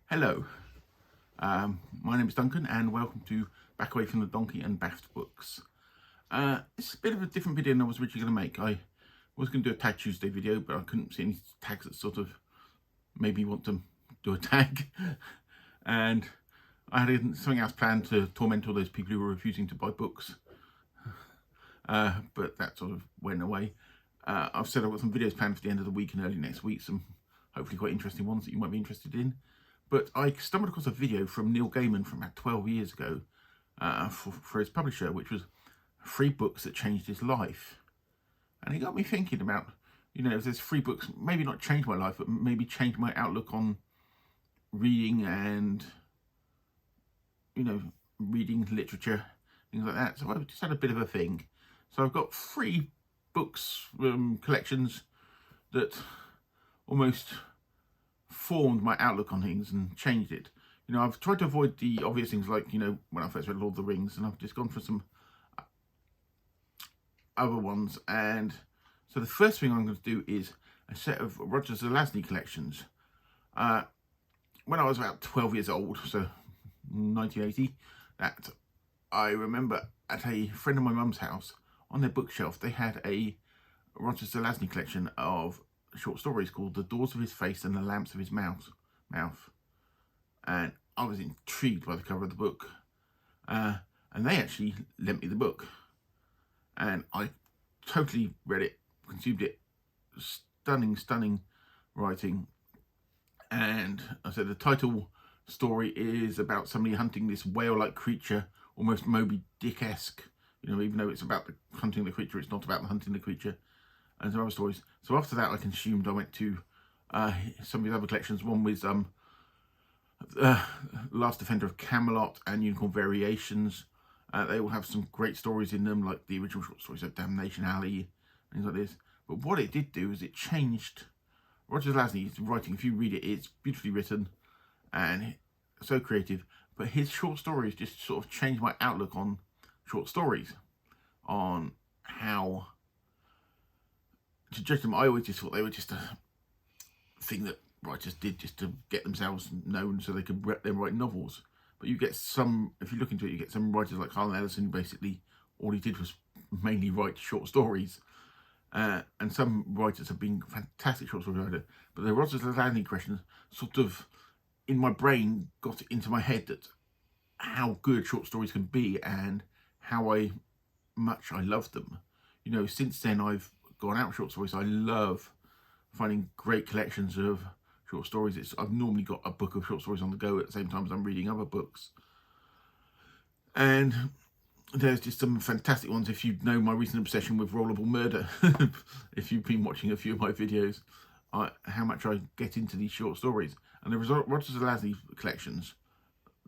Hello, my name is Duncan and welcome to Back Away from the Donkey and Baft books. It's a bit of a different video than I was originally going to make. I was going to do a Tag Tuesday video, but I couldn't see any tags that sort of made me want to do a tag. And I had something else planned to torment all those people who were refusing to buy books. But that sort of went away. I've said I've got some videos planned for the end of the week and early next week, some hopefully quite interesting ones that you might be interested in. But I stumbled across a video from Neil Gaiman from about 12 years ago for his publisher, which was 3 books that changed his life. And it got me thinking about, if there's 3 books, maybe not changed my life, but maybe changed my outlook on reading and, reading literature, things like that. So I just had a bit of a thing. So I've got 3 books, collections that almost formed my outlook on things and changed it. I've tried to avoid the obvious things like, when I first read Lord of the Rings, and I've just gone for some other ones. And so the first thing I'm going to do is a set of Roger Zelazny collections. When I was about 12 years old, so 1980, that I remember at a friend of my mum's house, on their bookshelf, they had a Roger Zelazny collection of short stories called The Doors of His Face and the Lamps of His Mouth. And I was intrigued by the cover of the book. And they actually lent me the book. And I totally read it, consumed it. Stunning writing. And I said the title story is about somebody hunting this whale-like creature, almost Moby Dick-esque. Even though it's about the hunting the creature, it's not about the hunting the creature. And some other stories. So after that, I consumed. I went to some of his other collections. One was Last Defender of Camelot and Unicorn Variations. They all have some great stories in them, like the original short stories of Damnation Alley, things like this. But what it did do is it changed Roger Zelazny's writing. If you read it, it's beautifully written and so creative. But his short stories just sort of changed my outlook on short stories, on how to judge them. I always just thought they were just a thing that writers did just to get themselves known so they could then write novels. But you get some, if you look into it, you get some writers like Harlan Ellison, who basically all he did was mainly write short stories. And some writers have been fantastic short story writers. But the Roger Zelazny questions sort of, in my brain, got into my head that how good short stories can be and how much I love them. Since then I've gone out with short stories. I love finding great collections of short stories. I've normally got a book of short stories on the go at the same time as I'm reading other books. And there's just some fantastic ones. If you know my recent obsession with rollable murder, if you've been watching a few of my videos, how much I get into these short stories. And the Roger Zelazny collections,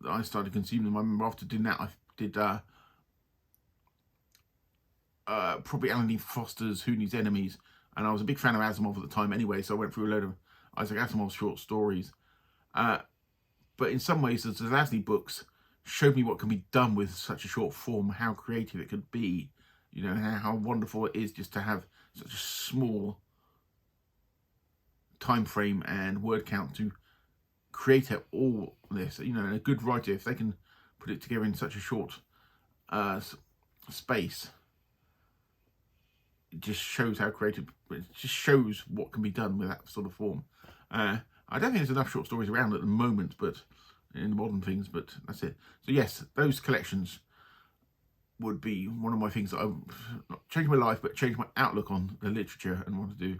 I started consuming them. I remember after doing that, I did probably Alan Dean Foster's Who Needs Enemies, and I was a big fan of Asimov at the time anyway, so I went through a load of Isaac Asimov's short stories. But in some ways, the Zelazny books showed me what can be done with such a short form, how creative it could be, how wonderful it is just to have such a small time frame and word count to create all this. And a good writer, if they can put it together in such a short space, it just shows how creative, it just shows what can be done with that sort of form. I don't think there's enough short stories around at the moment, but in the modern things, but that's it. So yes, those collections would be one of my things that not changed my life, but changed my outlook on the literature and what to do,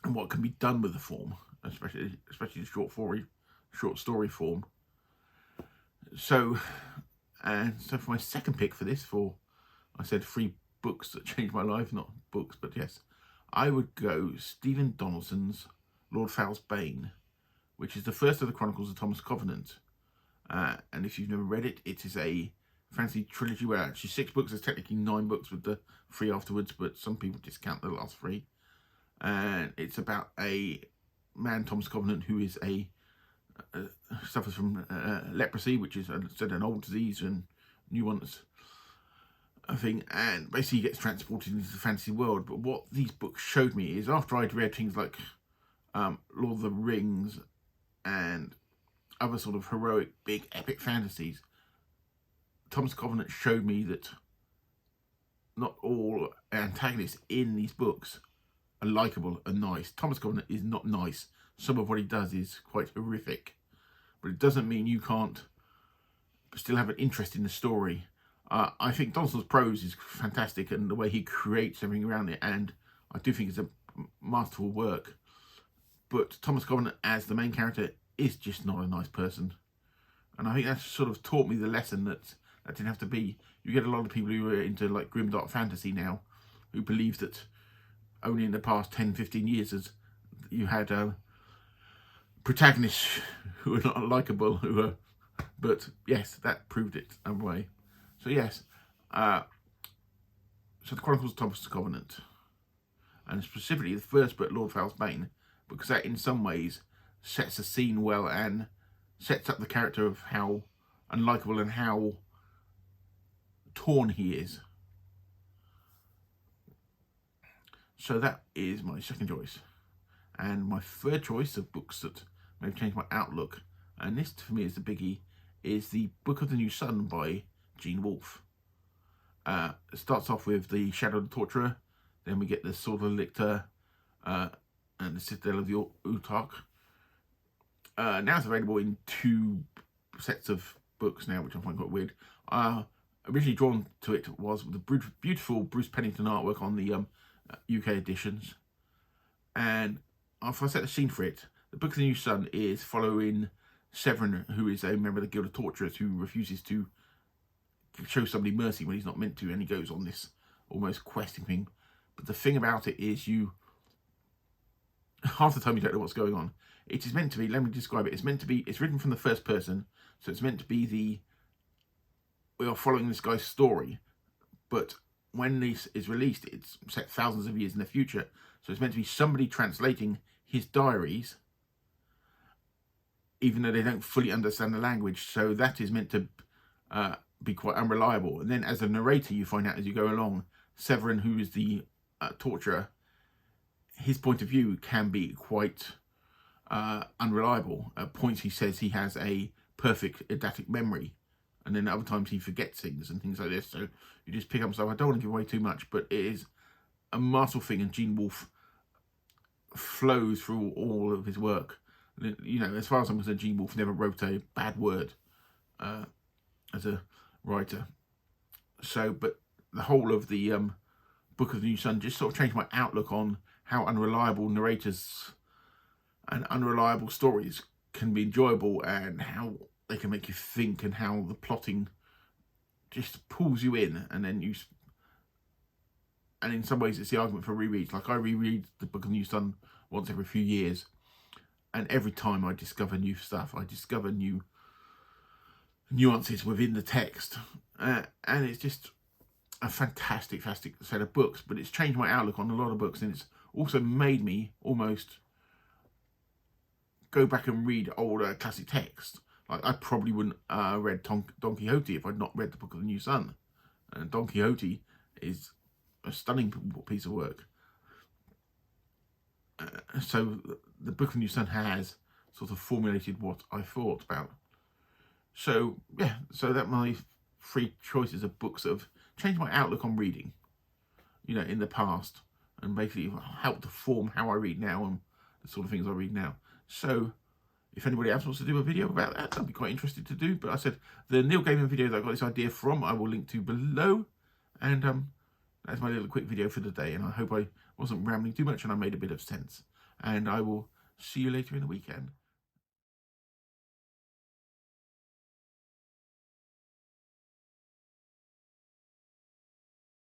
what can be done with the form, especially the short story form. So for my second pick for this, I said 3 books that changed my life, not books, but yes, I would go Stephen Donaldson's Lord Fowle's Bane, which is the first of the Chronicles of Thomas Covenant. And if you've never read it, it is a fancy trilogy where actually 6 books, there's technically 9 books with the 3 afterwards, but some people discount the last 3. And it's about a man, Thomas Covenant, who is suffers from leprosy, which is an old disease and new ones thing, and basically gets transported into the fantasy world. But what these books showed me is, after I'd read things like Lord of the Rings and other sort of heroic, big, epic fantasies, Thomas Covenant showed me that not all antagonists in these books are likeable and nice. Thomas Covenant is not nice. Some of what he does is quite horrific. But it doesn't mean you can't still have an interest in the story. I think Donaldson's prose is fantastic, and the way he creates everything around it, and I do think it's a masterful work. But Thomas Covenant as the main character is just not a nice person. And I think that's sort of taught me the lesson that didn't have to be. You get a lot of people who are into like grimdark fantasy now, who believe that only in the past 10, 15 years has you had protagonists who are not likable, but yes, that proved it in a way. So yes, so the Chronicles of Thomas Covenant, and specifically the first book, Lord Fal's Bane, because that in some ways sets the scene well and sets up the character of how unlikable and how torn he is. So that is my second choice. And my third choice of books that may have changed my outlook, and this for me is the biggie, is the Book of the New Sun by Gene Wolfe. It starts off with the Shadow of the Torturer, then we get the Sword of the Lictor, and the Citadel of the Utarch. Now it's available in 2 sets of books now, which I find quite weird. Originally drawn to it was the beautiful Bruce Pennington artwork on the UK editions. And if I set the scene for it, the Book of the New Sun is following Severin, who is a member of the Guild of Torturers who refuses to show somebody mercy when he's not meant to, and he goes on this almost questing thing. But the thing about it is half the time you don't know what's going on. It is meant to be, let me describe it, it's written from the first person, so it's meant to be we are following this guy's story, but when this is released, it's set thousands of years in the future, so it's meant to be somebody translating his diaries, even though they don't fully understand the language, so that is meant to be quite unreliable. And then as a narrator, you find out as you go along, Severin, who is the torturer, his point of view can be quite unreliable. At points he says he has a perfect eidetic memory, and then other times he forgets things and things like this. So you just pick up stuff. I don't want to give away too much, but it is a masterful thing, and Gene Wolfe flows through all of his work. You know, as far as I'm concerned, Gene Wolfe never wrote a bad word as a writer. So, but the whole of the Book of the New Sun just sort of changed my outlook on how unreliable narrators and unreliable stories can be enjoyable, and how they can make you think, and how the plotting just pulls you in, and then and in some ways it's the argument for rereads. Like I reread the Book of the New Sun once every few years, and every time I discover new stuff, I discover new nuances within the text, and it's just a fantastic set of books. But it's changed my outlook on a lot of books, and it's also made me almost go back and read older classic texts. Like I probably wouldn't read Don Quixote if I'd not read the Book of the New Sun, and Don Quixote is a stunning piece of work. So the Book of the New Sun has sort of formulated what I thought about. So yeah, so that my 3 choices of books that have changed my outlook on reading, you know, in the past, and basically helped to form how I read now and the sort of things I read now. So if anybody else wants to do a video about that, I'd be quite interested to do. But I said the Neil Gaiman video that I got this idea from, I will link to below. And that's my little quick video for the day. And I hope I wasn't rambling too much and I made a bit of sense. And I will see you later in the weekend.